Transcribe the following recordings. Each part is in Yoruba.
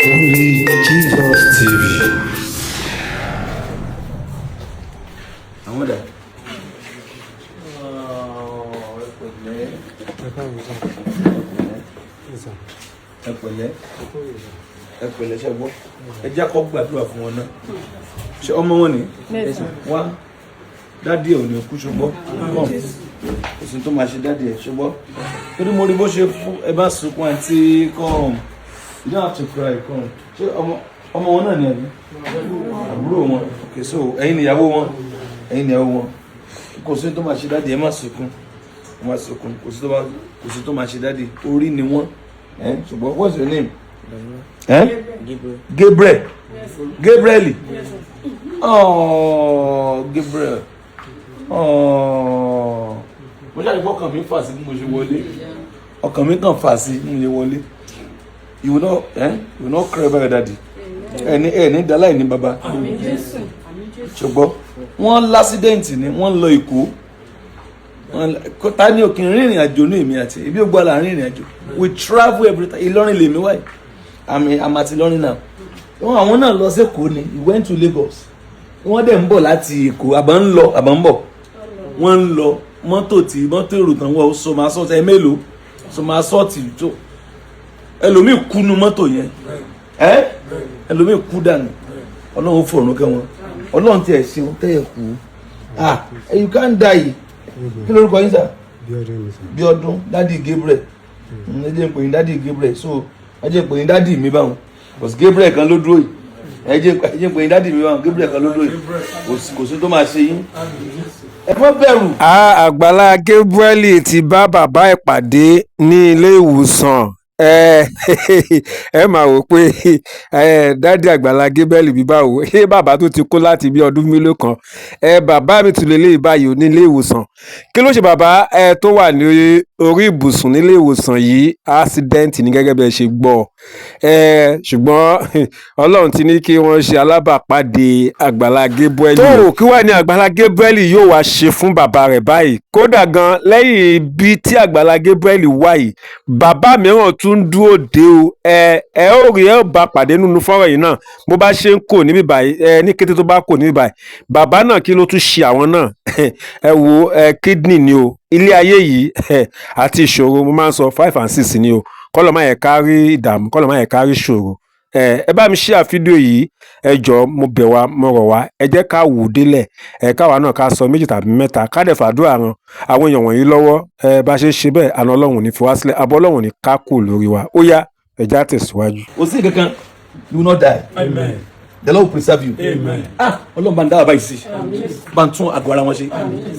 Only Jesus TV. Àwọn dà. Ẹ pẹ̀lẹ́ ṣe gbọ́. Ẹ jẹ́ kó gbàdúrà fún wọn náà. Ṣé ọmọ wọn ni? Wá. Dádì ò ní kú ṣùgbọ́n. Èsì tó máa ṣe dádì ẹ̀ ṣùgbọ́n. Torí mo rí bó ṣe fún ẹ bá sunkún àti come. You don't have to cry, come. Ṣé ọmọ wọn náà ni ẹ̀mí? Àbúrò wọn. Okay, so ẹ̀yin ni ìyàwó wọn. Ẹ̀yin ni ìyàwó wọn. Kò sí tó máa ṣe dádì ẹ má sunkún. Má sunkún. Kò sí tó máa ṣe dádì. Orí ni wọ́n. Ṣùgbọ́n what's your name? Gabriel. Gabriel. Oh, Gabriel. Oh. Mo ṣáà ní fọkàn mi fà sí bí mo ṣe wọlé. Ọkàn mi kàn fà sí bí mo ṣe wọlé. You will not cry about your daddy. Ẹni dala ẹni baba. Ṣùgbọ́n wọ́n lásídẹ̀ǹtì ni wọ́n lọ Èkó. Ta ni òkè rìnrìn àjò ní èmi àti ibi ògbó àlà rìnrìn àjò. We travel every time. Ìlọrin lèmi wáyé. I'm at Ìlọrin now. Àwọn náà lọ sí Èkó ni. We went to Lagos. Wọ́n dẹ̀ ń bọ̀ láti Èkó. Àbá ń bọ̀. Wọ́n ń lọ mọ́tò èrò tán wọ́n so máa sọ́ọ̀tì ẹ mélòó so máa sọ́ọ̀tì tó ẹlòmíì kú nu mọ́tò yẹn ẹlòmíì kú dànù Ọlọ́run fọ̀rùn kẹ́ wọn Ọlọ́run tí ẹ̀ ṣeun tẹ́yẹ̀ kú you can't die kí lórúkọ yín sà Bíọ́dún dádì Gabriel ẹ jẹ́ ń pè ní dádì Gabriel so ẹ jẹ́ ń pè ní dádì mi báwọn because Gabriel kan ló dúró yìí ẹ jẹ́ ń pè ní dádì mi báwọn Gabriel kan ló dúró yìí kò sí tó máa ṣe yín ẹ má bẹ̀rù. Àgbàlá Gabriel ti bá bàbá ẹ̀ pàdé ní ilé ìwòsàn ẹ máa wò pé dádì Àgbàlá Gabriel bí báwo bàbá tó ti kó láti bí ọdún mélòó kan bàbá mi tún lè lé báyìí ní ilé ìwòsàn kí ló ṣe bàbá tó wà ní orí ibùsùn nílé ìwòsàn yìí accident ní gẹ́gẹ́ bí ẹ ṣe gbọ́ ṣùgbọ́n Ọlọ́run ti ní kí wọ́n ṣe alábàápàdé Àgbàlá Gabriel tó kí wà ní Àgbàlá Gabriel yóò wá ṣe fún bàbá rẹ̀ báyìí kódà gan lẹ́yìn ibi tí Àgbàlá Gabriel wà yìí bàbá mìíràn tún dúró dé o ẹ ó rí ẹ ó bá pàdé nínú fọ́nrán yìí náà bó bá ṣe ń kò níbí báyìí ní kété tó bá kò níbí báyìí bàbá náà kí ló tún ṣe àwọn náà ẹ wo kidney ni o ilé ayé yìí àti ìṣòro mo máa ń sọ 5 and 6 ni o kọ́lọ̀ máa yẹ kárí ìdààmú kọ́lọ̀ máa yẹ kárí ìṣòro ẹ bá mi share fídíò yìí ẹ jọ̀ọ́ mo bẹ̀ wá mo rọ̀ wá ẹ jẹ́ ká wò délẹ̀ káwa náà ká sọ 2 tàbí 3 ká dẹ̀ fàdúrà ran àwọn èèyàn wọ̀nyí lọ́wọ́ bá ṣe ṣe bẹ́ẹ̀ àna Ọlọ́run ní fi wá sílẹ̀ abọ́ Ọlọ́run ní ká kù lórí wa ó yá ẹ já tẹ̀síwájú. O sí kankan you will not die. Amen. The Lord will preserve you. Amen. Ọlọ́run bá ń dáwà báyìí sí bá ń tún àgọ́ ara wọn ṣe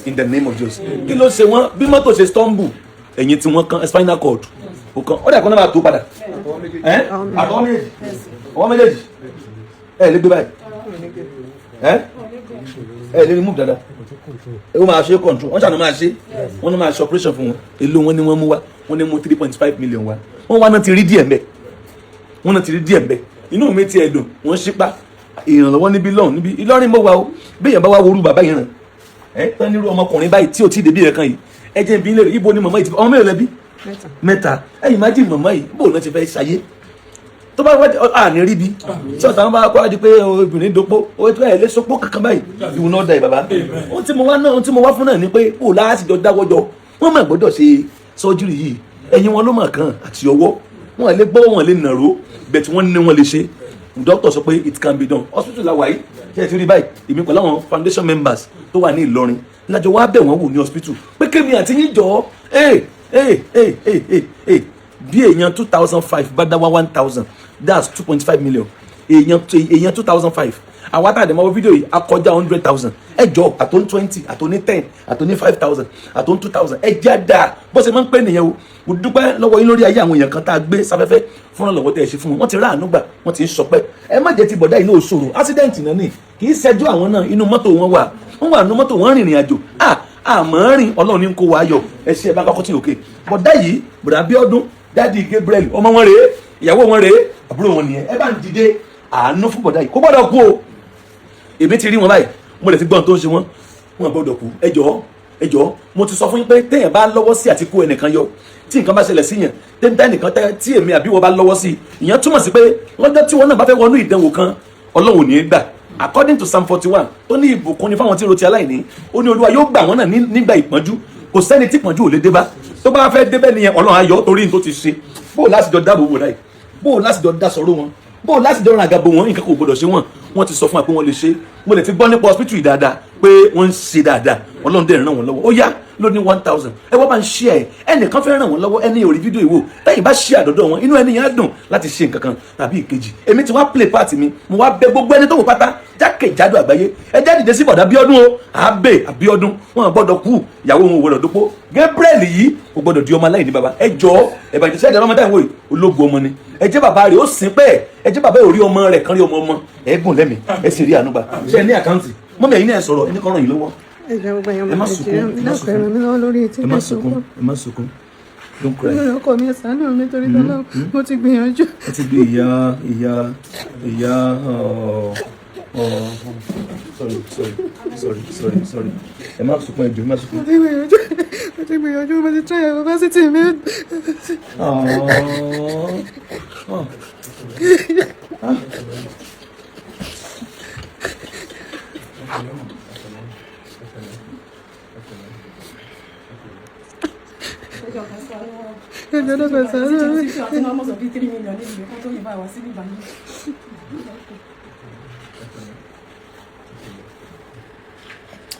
in the name of Jesus. Kí ló ṣe wọ́n bí mọ́tò ṣe stumble ẹ̀yìn tí wọ́n kan spinal cord ó dà kó náà máa tó padà àtọwọ́ méjèèjì ẹ lè gbé báyìí ẹ lè remove dada ó máa ṣe control wọ́n ṣàná máa ṣe wọ́n náà máa ṣe operation fún wọn èlò wọn ni wọ́n mú wá wọ́n ní mú 3.5 million wá wọ́n wá náà ti rí díẹ̀ mbẹ́ inú mi ti ẹ̀dùn wọ́n ṣípá ìrànlọ́wọ́ níbi lọ́hùn níbi Ìlọrin mọ́ wa o bí èèyàn bá wá worú bàbá yẹn ràn tán nírú ọmọkùnrin báyìí tí ò tí ì débí ẹ̀kan yìí ẹ jẹ́ ibi ilé rẹ̀ ibo ni màmá yìí ti ọmọ mẹ́rin lẹ́bí mẹ́ta ẹ̀yìn má jì màmá yìí bóun náà ti fẹ́ ṣayé tó bá wájú àní rí bi tí ọ̀tá wọn bá kọ́ wájú pé obìnrin dopó owó tó ẹ̀ lé sopó kankan báyìí ìwọ náà da ẹ̀ bàbá ohun tí mo wá fún náà ni pé kó láti jọ dáwọ́jọ wọ́n máa gbọ́dọ̀ ṣe sọ́júrì yìí ẹ̀yin wọn ló mọ̀ kàn àti ọwọ́ wọn lè gbọ́ wọn lè nàró bẹ́ẹ̀ tí wọ́n ní wọn lè ṣe doctor sọ pé it can be done hospital la wà yìí ṣe ti rí báyìí èmi pẹ̀lú àwọn foundation members tó wà ní Ìlọrin lájọ wá bẹ̀ wọ́n wò ní hospital pé kémi àti yín jọ bí èèyàn 2005 bá dá wá 1000 that's 2.5 million èèyàn 2005 àwọn àtàdé máa wọ fídíò yìí akọjá 100,000 ẹjọ àtún 20 àtún 10 àtún 5,000 àtún 2,000 ẹjẹ àdá bó ṣe máa ń pè nìyẹn o mo dúpẹ́ lọ́wọ́ yín lórí ayé àwọn èèyàn kan tá a gbé sáfẹ́fẹ́ fúnra lọ́wọ́ tẹ́ ẹ ṣe fún wọn wọ́n ti rà àánú gbà wọ́n ti ń sọpẹ́ ẹ má jẹ́ ti bọ̀dá inú òṣòro accident náà ni kì í ṣẹjọ́ àwọn náà inú mọ́tò wọn wà nínú mọ́tò wọn rìnrìn àjò àmọ́ rìn Ọlọ́run ní kó wa yọ ẹ ṣe ẹ bá kọ́kọ́ tí òkè bọ̀dá yìí bọ̀dá Bíọ́dún dádì Gabriel ọmọ wọn rèé ìyàwó wọn rèé àbúrò wọn nìyẹn ẹ bá ń dìde àánú fún bọ̀dá yìí kó gbọ́dọ̀ kú o èmi ti rí wọn báyìí mo lè ti gbọ́n tó ń ṣe wọn gbọ́dọ̀ kú ẹ jọ̀ọ́ ẹ jọ̀ọ́ mo ti sọ fún yín pé téèyàn bá lọ́wọ́ sí àti kó ẹnìkan yọ tí nǹkan bá ṣẹlẹ̀ sí yàn tẹ́ńtẹ́ nìkan tí èmi àbí wọ́n bá lọ́wọ́ sí ìyẹn túmọ̀ sí pé lọ́jọ́ tí wọ́n náà bá fẹ́ wọnú ìdánwò kan Ọlọ́run ò ní í gbà according to Psalm 41 tó ní ìbùkún ni fáwọn tí ro ti aláìní ó ní Olúwa yóò gbà wọ́n náà nígbà ìpọ́njú kò sẹ́ni tí ìpọ́njú ò lè dé bá tó bá fẹ́ débẹ̀ nìyẹn Ọlọ́run á yọ torí ní tó ti ṣe bó láti jọ dáàbò wò láì bó láti jọ dá sọ̀rọ̀ wọn bó láti jọ ràn àgàbò wọn nǹkan kò gbọdọ̀ ṣe wọ́n ti sọ fún wa pé wọ́n lè ṣe mo lè ti gbọ́ nípa hospital yìí dáadáa pé wọ́n ń ṣe dáadáa Ọlọ́run dẹ̀ ràn wọ́n lọ́wọ́ ó yá ló ní 1000 ẹ wọ́n bá ń ṣí ẹ̀ ẹnìkan fẹ́ ràn wọ́n lọ́wọ́ ẹni ò rí fídíò ìwò lẹ́yìn bá ṣí àdọ́dọ̀ wọn inú ẹni yẹn á dùn láti ṣe nǹkan kan tàbí ìkejì èmi ti wá play part mi mo wá bẹ̀ gbogbo ẹni tó wò pátá jákèjádò àgbáyé ẹ jáde dé sí bọ̀dá Abíọ́dún o àbẹ̀ Abíọ́dún wọn gbọ́dọ̀ kú ìyàwó wọn ò gbọ́dọ̀ dópò Gabriel yìí kò gbọ́dọ̀ di ọmọ aláìní baba ẹ jọ̀ọ́ ẹ bá jẹ́ sẹ́ẹ̀dẹ̀ ọmọdé àwọn ológun ọmọ ni ẹ jẹ́ bàbá rẹ̀ ó sìn pẹ́ ẹ jẹ́ bàbá orí ọmọ rẹ̀ kan rí ọmọ ẹ gùn lẹ́mìí ẹ sì rí ànúgbà ṣe ẹ ní àkáǹtì mọ́mí ẹ̀yin náà sọ̀rọ̀ ẹni kan ràn yín lọ́wọ́ ẹ má sunkún ẹ má sunkún don't cry. ọkọ mi ṣàánú mi torí tọ́lá mo ti gbìyànjú. ẹ ti gbé ìyá sorry ẹ má sunkún ẹ jọ̀ọ́ ẹ má sunkún. mo ti gbìyànjú mo ti try university mi.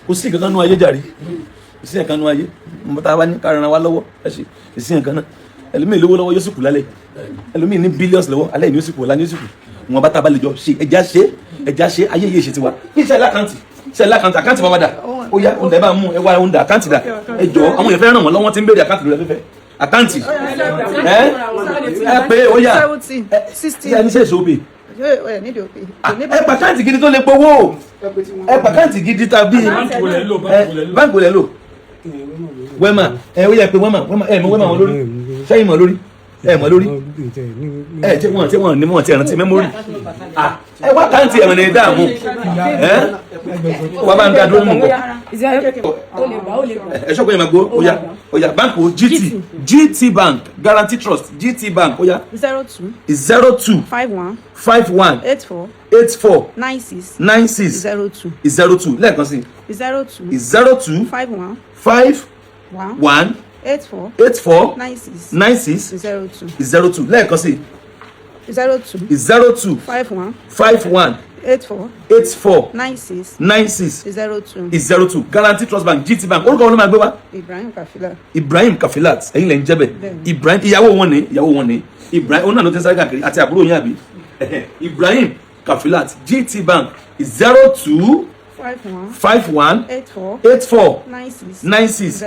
kò sí nǹkan kan nú ayé jàre kò sí nǹkan kan nú ayé mo ta wá ní ká ran wa lọ́wọ́ ẹ ṣe kò sí nǹkan náà ẹlòmíì lówó lọ́wọ́ yóò sì kú lálẹ́ ẹlòmíì ní billions lọ́wọ́ alẹ́ ni yóò sì kú ọ̀la ni yóò sì kú wọn bá tábà lè jọ ṣe ẹja ṣe ayé yìí ṣe tiwa kí iṣẹ́ lákàntì àkáǹtì bá wà dà ó yá oúnjẹ ẹ bá mú ẹ wá oúnjẹ àkáǹtì dà ẹ jọ àwọn èèyàn fẹ́ ràn wọ́n lọ́wọ́ tí ń béèrè àkáǹtì lórí afẹ́fẹ́ àkáǹtì ẹ pé ó yá ẹ ní sẹ́ẹ̀sì òbí ẹ pàkáǹtì gidi tó lè powó ẹ pàkáǹtì gidi tàbí báńkì olè lò wẹ́mà ẹ ó yẹ pé wẹ́mà ẹ mọ wẹ́mà wọn lórí sẹ́yìn mọ̀ lórí ẹ mọ̀ lórí ẹ tí wọ́n ní mọ̀ tí ẹ̀rántí mẹ́mórì ẹ wá káǹtì ẹ̀rọ ní dáàmú wà bá ń dá dúró nínú nǹkan ẹ ṣọ́kọ́ yẹn máa gbó ó yá báńkì GT Bank Guarantee Trust GT Bank ó yá 02 51 84 96 02 lẹ́ẹ̀kan sí 02 51 84 96 02 lẹ́ẹ̀kan sí 02 51 84 96 02 Guarantee Trust Bank GT Bank orúkọ wọn ló máa gbé wá Ibrahim Kafilat ẹ̀yin lẹ ń jẹ́ bẹ̀ Ibrahim ìyàwó wọn ni Ibrahim òun náà ló ti ń sáré káàkiri àti àbúrò yín àbí Ibrahim Kafilat GT Bank 02 51 84 96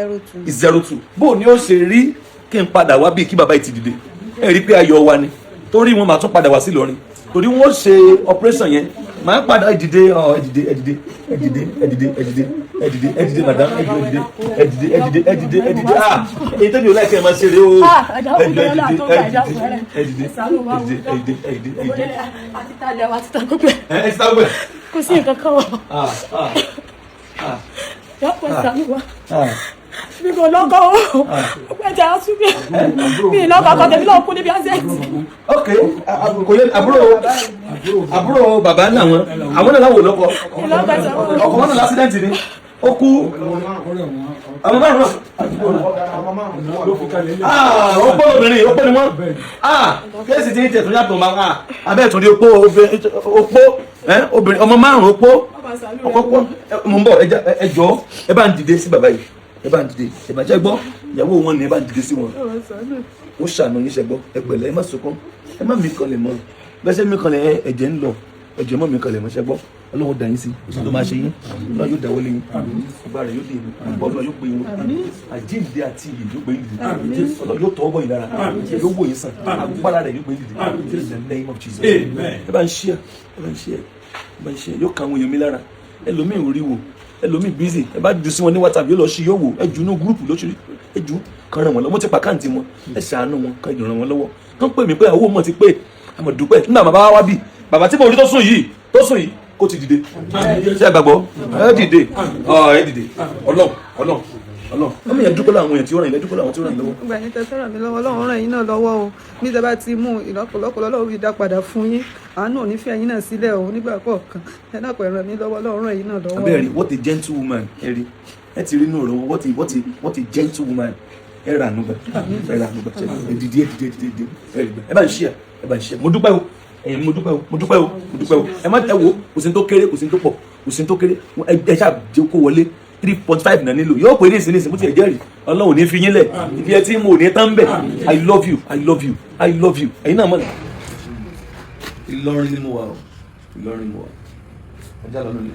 02 bó ni ó ṣe rí kí n padà wá bí kí bàbá yìí ti dìde ẹ rí pé ayọ̀ wa ni torí wọn máa tún padà wá sí Ìlọrin torí wọn ṣe operation yẹn máa padà ẹ dìde madam ẹ dìde ah èyí tẹ́bi ò láìpẹ́ máa ṣe rè o ẹ dìde kò sí nǹkan kan wọ. yọpọ ìsàlù wa mi kò lọkọ o pẹjẹ asúbẹ mi lọkọ akọ tẹmí lọ kú níbi azẹtì. ok kò yẹ àbúrò bàbá náà àwọn náà láwò lọkọ ọkọ wọn náà lásìdẹ́ǹtì ni ó kú àwọn márùn ó pọ́ obìnrin ó pọ́ ni wọ́n kéèsì tí ń tẹ̀ tún yàtọ̀ máa abẹ́ ìtúndí opó obìnrin ọmọ márùn ó pọ́ ọkọ pọ́ mo ń bọ̀ ẹjọ́ ẹ bá ń dìde sí bàbá yìí ẹ bá ń dìde ẹ bá jẹ́ gbọ́ ìyàwó wọn ni ẹ bá ń dìde sí wọn ó ṣàánú yín ṣẹgbọ́ ẹ pẹ̀lẹ́ ẹ má sunkún ẹ má mi kanlẹ̀ mọ́ bẹ́sẹ̀ mi kanlẹ̀ ẹ̀jẹ̀ ń lọ ẹ̀jẹ̀ mọ́ mi kanlẹ̀ mọ́ ṣẹgbọ́ Ọlọ́run dà yín sí oṣù tó máa ṣe yín Ọlọ́run yóò dáwọ́ lé yín ọba rẹ̀ yóò dé yín Ọlọ́run yóò gbé yín àjíǹde àti ìyè yóò gbé yín dìde Ọlọ́run yóò tọ́ ọgbọ́n yín lára yóò wò yín sàn agbára rẹ̀ yóò gbé yín dìde in the name of Jesus ẹ bá ń ṣe yóò kà àwọn èèyàn mi lára ẹlòmíì ò rí wò ẹlòmíì busy ẹ bá jù sí wọn ní WhatsApp yóò lọ sí yóò wò ẹ jù ní gúrùpù lóṣìṣẹ́ ẹ jù kan ràn wọ́n lọ́wọ́ mo ti pa káǹtì wọn ẹ ṣàánú wọn kan ràn wọ́n lọ́wọ́ kán pè mí pé àwọn ọmọ ti pé àmọ̀ dúpẹ́ nígbà bàbá wa bí bàbá tí mo rí tó sùn yìí kó ti dìde ṣé ẹ gbàgbọ́ ẹ dìde Ọlọ́run Ọlọ́run ọmọ yẹn dúpẹ́ láwọn èèyàn tí ó ràn yín dúpẹ́ láwọn tí ó ràn yín lọ́wọ́. gbogbo ẹ̀yin tẹ́ fẹ́ràn mi lọ́wọ́ Ọlọ́run ràn yín náà lọ́wọ́ o bí tẹ́ bá ti mú ìlọ́pọ̀lọpọ̀ Ọlọ́run fi dá padà fún yín àánú ò ní fi ẹ̀yin náà sílẹ̀ o nígbà kọ̀ọ̀kan ẹ náà pẹ̀ ràn mí lọ́wọ́ Ọlọ́run ràn yín náà lọ́wọ́. abẹ́rẹ́ what a gentle woman ẹ rí ẹ ti rí inú ọ̀rọ̀ what a gentle woman ẹ rà nùgbà ẹ dìde ẹ bá ń ṣe mo dúpẹ́ o ẹ̀yin mo dúpẹ́ o ẹ má tẹ wo kò sí tó kéré kò sí tó pọ̀ kò sí tó kéré ẹ ṣáà jẹ́ kó wọlé 3.5 náà nílò yóò pè ní ìsinísìn bó ti ẹ̀ jẹ́rìí Ọlọ́run ní fi yín lẹ̀ ìfi ẹ tí mo ní tán bẹ̀ I love you ẹ̀yin náà mọ̀ ní. Ìlọrin ni mo wà o Ìlọrin mo wà ọjà lọ́nà ilé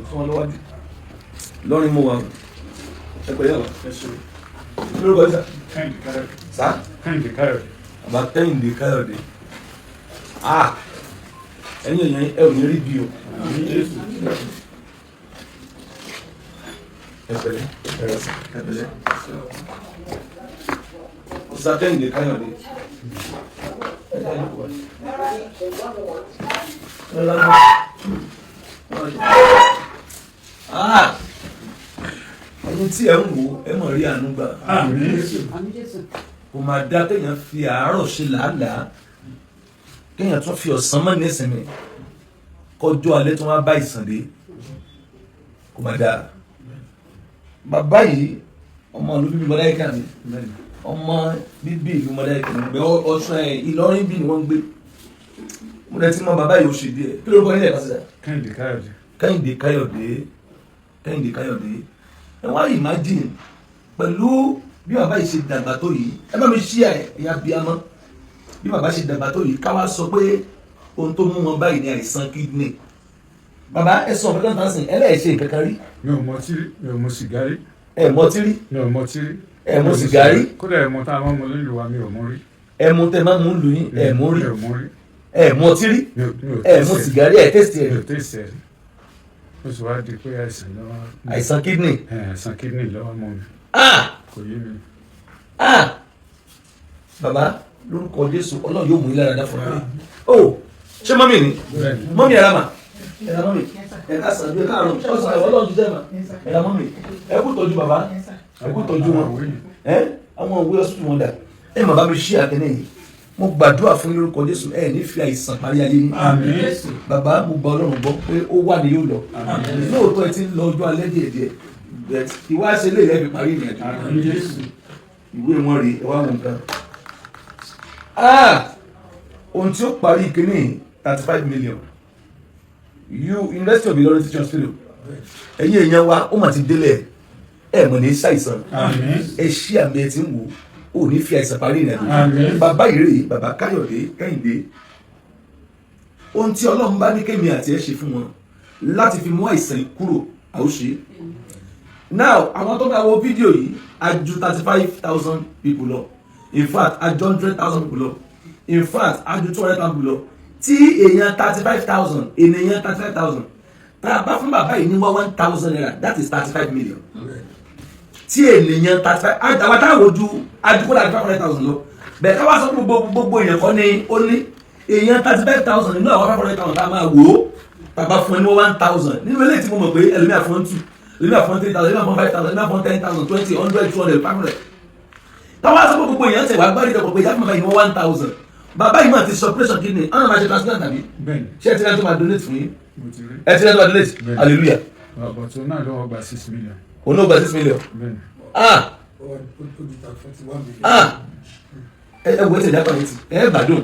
fún wọn lọ́wọ́dì Ìlọrin mo wà o ẹ pẹ̀lú ẹ̀wà lórúkọ ìsà sá àbá Kẹ́hìndé Káyọ̀dé ẹ̀yin èèyàn ẹ ò ní rí bí o ẹ̀pẹ̀lẹ́ ọ̀sá Kẹ́hìndé Káyọ̀dé ọdún tí ẹ ń wo ẹ mọ̀ rí àánú gbà kò máa dá kéèyàn fi àárọ̀ ṣe làálàá kéèyàn tún fi ọ̀sán mọ́ nísìnyí kọjú alẹ́ tó wá bá ìsàndé kò máa dáa. Bàbá yìí ọmọ ìlú bíbí Mọdákẹ́kẹ́ mi ọmọ bíbí ìlú Mọdákẹ́kẹ́ mi gbé Ọ̀ṣun Ìlọrin bí ni wọ́n ń gbé mo dẹ̀ ti mọ bàbá yìí ó ṣe díẹ̀ kí ló kọ́ ilé ẹ̀ka síta. Kẹ́hìndé Káyọ̀dé ẹ wá imagine pẹ̀lú bí bàbá yìí ṣe dàgbà tó yìí ẹ bá mi ṣí ẹ̀yà bíamọ́ bí bàbá ṣe dàgbà tó yìí ká wá sọ pé ohun tó mú wọn báyìí ní àìsàn kidney. Bàbá ẹ sọ ọ̀pẹ́ kan tán sìn ẹlẹ́ẹ̀ṣẹ̀ nǹkan rí. mi ò mọtí rí mi ò mu sìgárì. ẹ mọtí rí. mi ò mọtí rí. ẹ mu sìgárì. kódà ẹmu tá a máa mu nílùú wa mi ò mú rí. ẹmu tẹ máa mú lù yín ẹ mú rí. mi ò mú rí. ẹ mọtí rí. ẹ mu sìgárì ẹ tẹ́sítì ẹ. mi ò tẹ́sítì ẹ. ó sì wá di pé àìsàn lọ́wọ́. àìsàn kidney. àìsàn kidney lọ́wọ́ mọ́ mi. kò yé mi. Bàbá lórúkọ Jésù Ọlọ́run yóò mú ilé ara dá fún mi. ó ṣé mọ́mì ni mọ́mì ẹ̀rá mà ẹ̀rá mọ́mì ẹ̀ka sàn bí ẹ̀ka àrùn ọ̀sán Ọlọ́run jíjẹ́ mà ẹ̀rá mọ́mì ẹ kú tọ́jú bàbá ẹ kú tọ́jú wọn àwọn òwe ọ̀sùn wọn dà ẹ mà bá mi ṣí àkẹ́nẹ́ yìí mo gbàdúrà fún lórúkọ Jésù ẹ ní fi àìsàn parí ayé yín bàbá mo gba Ọlọ́run gbọ́ pé ó wà ní yóò lọ lóòótọ́ ẹ ti ń lọ ọjọ́ alẹ́ díẹ̀díẹ̀ ìwá ṣe lè lẹ́bi parí ìrìnàjò ìwé wọn rèé ẹ wá wọn nǹkan ohun tí ó parí kìíní 35 million University of Ilorin Teaching Hospital ẹ̀yin èèyàn wa ó mà ti délẹ̀ ẹ̀ mọ̀ ní ṣàìsàn ẹ ṣí àmì ẹ ti ń wò ó ní fi àìsàn parí ìrìnàjò bàbá ìrè bàbá Káyọ̀dé Kẹ́hìndé ohun tí Ọlọ́run bá ní kémi àti ẹ ṣe fún wọn láti fi mú àìsàn kúrò àwòṣe now àwọn tó bá wo fídíò yìí a ju 35,000 people lọ in fact a ju 100,000 people lọ in fact a ju 200,000 people lọ tí èèyàn 35,000 ènìyàn 35,000 tá a bá fún bàbá yìí ní 1,000 naira that is 35 million tí ènìyàn 35 àwọn táwọn ojú adúgbò láti 500,000 lọ bẹ́ẹ̀ ká wá sọ gbogbo èèyàn kọ́ ni ó ní èèyàn 35,000 nínú àwọn 500,000 tá a máa wò ó tàbá fún ẹni 1,000 nínú eléyìí tí mo mọ̀ pé ẹlòmíà fún 2 ẹlòmíà fún 3,000 ẹlòmíà fún 5,000 ẹlòmíà fún 10,000 20 100 200 500 táwọn aṣọ gbogbo èèyàn tẹ̀ wá gbárí ìjọba pé ìyá fún bàbá yìí 1,000 bàbá yìí máa ti sọ operation kidney ọ̀nà máa ṣe transplant tàbí ṣé ẹ ti rẹ́ tó máa donate fún yín ẹ ti rẹ́ tó máa donate hallelujah. ọ̀bọ̀tún náà lọ́wọ́ gba 6 million. òun náà gba 6 million. ẹ wo ẹsẹ̀ dápà létí ẹ gbádùn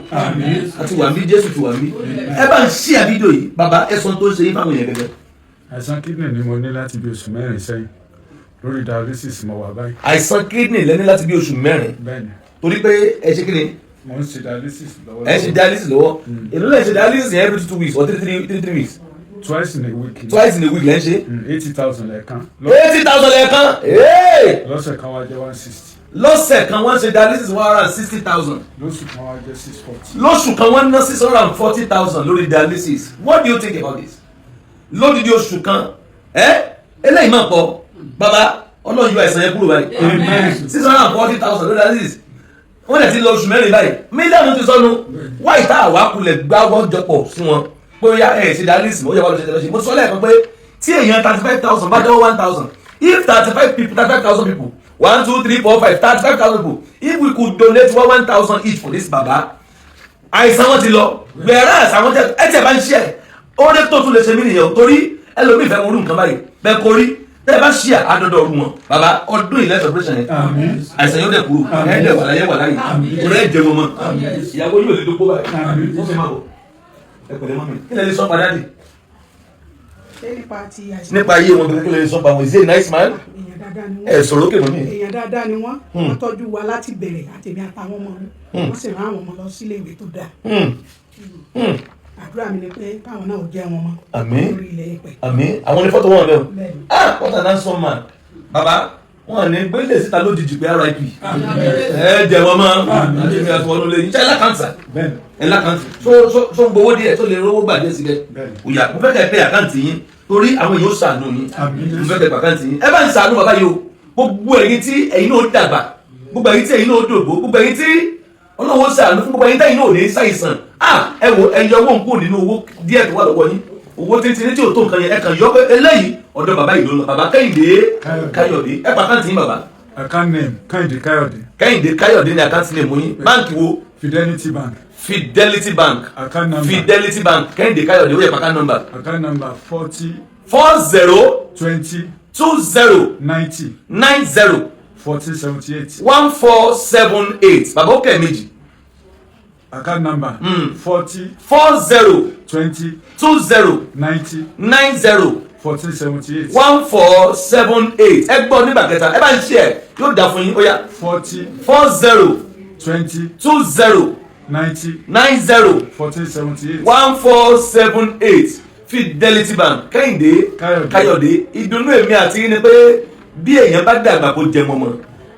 àti wà mí Jésù ti wà mí ẹ bá ń ṣí àbídò yìí bàbá ẹ sọ tó ń ṣe yín fáwọn èèyàn gẹ́gẹ́. àìsàn kidney ni mo ní láti bí oṣù mẹ́rin sẹ́yìn lórí dialysis mo wà báyìí. àìsàn kidney lẹ́ni láti bí oṣù mẹ́rin bẹ́ẹ̀ni torí pé ẹ ṣe kíni. mo ń ṣe dialysis lọ́wọ́. ẹ ṣe dialysis lọ́wọ́ èló lẹ́ ṣe dialysis yẹn every 2 weeks or 3 weeks. twice in a week. twice in a week lẹ́ ń ṣe. 80,000 lẹ́ẹ̀kan. 80,000 lẹ́ẹ̀kan. lọ́sẹ̀ kan wá jẹ́ 160. lọ́sẹ̀ kan wọ́n ṣe dialysis 160,000. lóṣù kan wá jẹ́ 640. lóṣù kan wọ́n ná 640,000 lórí dialysis. What do you think about this? lódìdí oṣù kan eléyìí máa pọ̀ bàbá Ọlọ́run yọ àìsàn yẹn kúrò báyìí 640,000 lórí dialysis wọ́n lè ti lọ oṣù mẹ́rin báyìí mílíọ̀nù ti sọnù wáyé tá àwa kulẹ̀ gbáwọ́ jọpọ̀ sí wọn pé ó yá ẹ̀ ṣe dialysis ó yẹ wá lọ ṣe tẹ̀lé ṣe mo sọ lẹ́ẹ̀kan pé tí èèyàn 35,000 bá dánwó 1,000 if 35,000 people 1 2 3 4 5 35,000 people if we could donate 1,000 each for this baba àìsàn wọn ti lọ whereas àwọn ẹtì ẹ bá ń ṣe ẹ ó lè tó tún lè ṣe mí nìyẹn torí ẹlòmíì fẹ́ mọ orú nǹkan báyìí bẹ́ẹ̀ kórí tẹ́ ẹ bá ṣí àádọ́dọ̀ ọdún wọn bàbá ọdún ilẹ̀ celebration yẹn àìsàn yóò dẹ̀ kúrò ẹ̀ẹ́dẹ̀ wà láyé ìwúrẹ́ ẹ̀jẹ̀ wọn mọ́ ìyàwó yóò lè dókó báyìí wọ́n fi máa bọ̀ ẹ pẹ̀lẹ́ mọ́ mi kí lè sọ padà dì nípa ayé wọn kí lè sọ pa wọn is he a nice man ẹ sọ̀rọ̀ òkè mọ́ mi. èèyàn dáadáa ni wọ́n tọ́jú wa láti bẹ̀rẹ̀ àtẹ̀mí àtàwọn ọmọ wọn sì rán àwọn ọmọ lọ sílé ìwé tó dáa àdúrà mi ni pé káwọn náà ò jẹ́ wọn mọ́ lórí ilẹ̀ ìpẹ́. àmín àwọn ní fọ́tò wọn bẹ́ẹ̀ what an handsome man baba wọn ní gbélé síta lójijì pé RIP ẹ jẹ wọn mọ àti mi àti wọn ló lé yín ṣe ẹ lákàntì so ń gbowó díẹ̀ tó lè rówó gbà díẹ̀ síbẹ̀ òyà mo fẹ́ kẹ́ pé àkáǹtì yín torí àwọn èèyàn ó ṣàánú yín mo fẹ́ kẹ́ pé àkáǹtì yín ẹ bá ń ṣàánú bàbá yìí o gbogbo ẹ̀yin tí ẹ̀yin náà dàgbà gbogbo ẹ̀yin tí ẹ̀yin náà dògbò gbogbo ẹ̀yin tí ọlọ́wọ́ ṣàánú fún gbogbo ẹ̀yin tẹ́yin náà ò ní ṣàìsàn ẹ wo ẹ yọ owó ń kó nínú owó díẹ̀ tó wà lọ́wọ́ yín owó títí ní tí ò tó nǹkan yẹn ẹ kàn yọ pé eléyìí ọ̀dọ̀ bàbá yìí ló lọ bàbá Kẹ́hìndé Káyọ̀dé ẹ pa àkáǹtì yín bàbá. account name Kẹ́hìndé Káyọ̀dé. Kẹ́hìndé Káyọ̀dé ni àkáǹtì name yín báǹkì wo. Fidelity Bank. Fidelity Bank. Account number. Fidelity Bank Kẹ́hìndé Káyọ̀dé ó yẹ pa account number. Account number 40 20 90 4078. 1478 bàbá ó kẹ́ méjì. Account number 40 20 90 1478. 1478 ẹ gbọ́ nígbà kẹta ẹ bá ń ṣe ẹ yóò dà fún yín ó yá 40 20 20 90 1478. 1478 Fidelity Bank Kẹ́hìndé Káyọ̀dé ìdùnnú èmi àti yín ni pé bí èèyàn bá dàgbà kó jẹ mọ́mọ́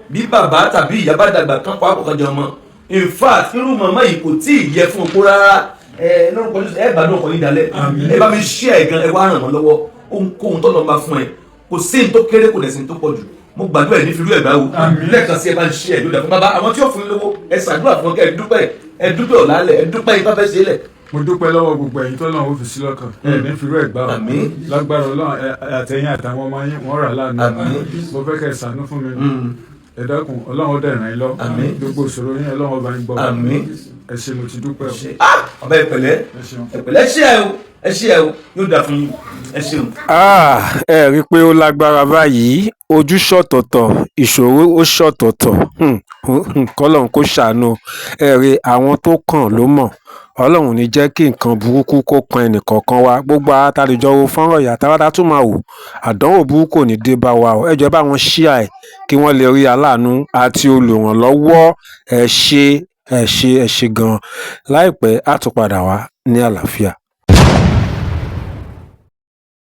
bí bàbá tàbí ìyá bá dàgbà kán pa àpò kan jẹ ọmọ in fact irú màmá yìí kò tí ì yẹ fún opó rárá lórúkọ Jésù ẹ bá dùn ọkọ yín dalẹ̀ ẹ bá mi ṣí ẹ gan ẹ wá ràn wọ́n lọ́wọ́ ohunkóhun tó lọ bá fún ẹ kò sí ní tó kéré kò dẹ̀ sí ní tó pọ̀ jù mo gbàdúrà ẹ ní fi rú ẹ báwo lẹ́ẹ̀kan sí ẹ bá ń ṣí ẹ lódà fún bàbá àwọn tí yóò fún lówó ẹ ṣàdúrà fún ẹ dúpẹ́ ọ̀làlẹ̀ ẹ dúpẹ́ yín bá fẹ́ ṣe é lẹ̀. mo dúpẹ́ lọ́wọ́ gbogbo ẹ̀yin tó lọ́wọ́ fi sí lọ́kàn ní fi rú ẹ̀ gbà wọ́n lágbára Ọlọ́run àtẹ̀yìn àtàwọn ọmọ yín wọ́n rà lánàá mo fẹ́ kẹ́ ẹ ṣàánú fún mi ẹ dákun Ọlọ́run ó dẹ̀ ràn yín lọ gbogbo ìṣòro yín Ọlọ́run ọba yín gbọ́ ẹ ṣé mo ti dúpẹ́ o. ọba ìpẹ̀lẹ́ ẹ ṣé ẹ o yóò dà fún yín ẹ ṣeun. ẹ rí i pé ó lágbára báyìí ojú ṣọ̀tọ̀tọ̀ ìṣòro ó ṣọ̀tọ̀tọ̀ kọ́lọ́run kó ṣàánú ẹ rí àwọn tó kàn ló mọ̀ Ọlọ́run ní jẹ́ kí nǹkan burúkú kó kan ẹnìkọ̀ọ̀kan wa gbogbo àtàlejò wo fọ́nrán ìyá táwádá tún máa wò àdánwò burúkú ò ní dé bá wa o ẹ jọ̀ọ́ bá wọn ṣíà ẹ̀ kí wọ́n lè rí aláàánú àti olùrànlọ́wọ́ ẹ ṣé gan-an láìpẹ́ á tún padà wá ní àlàáfíà.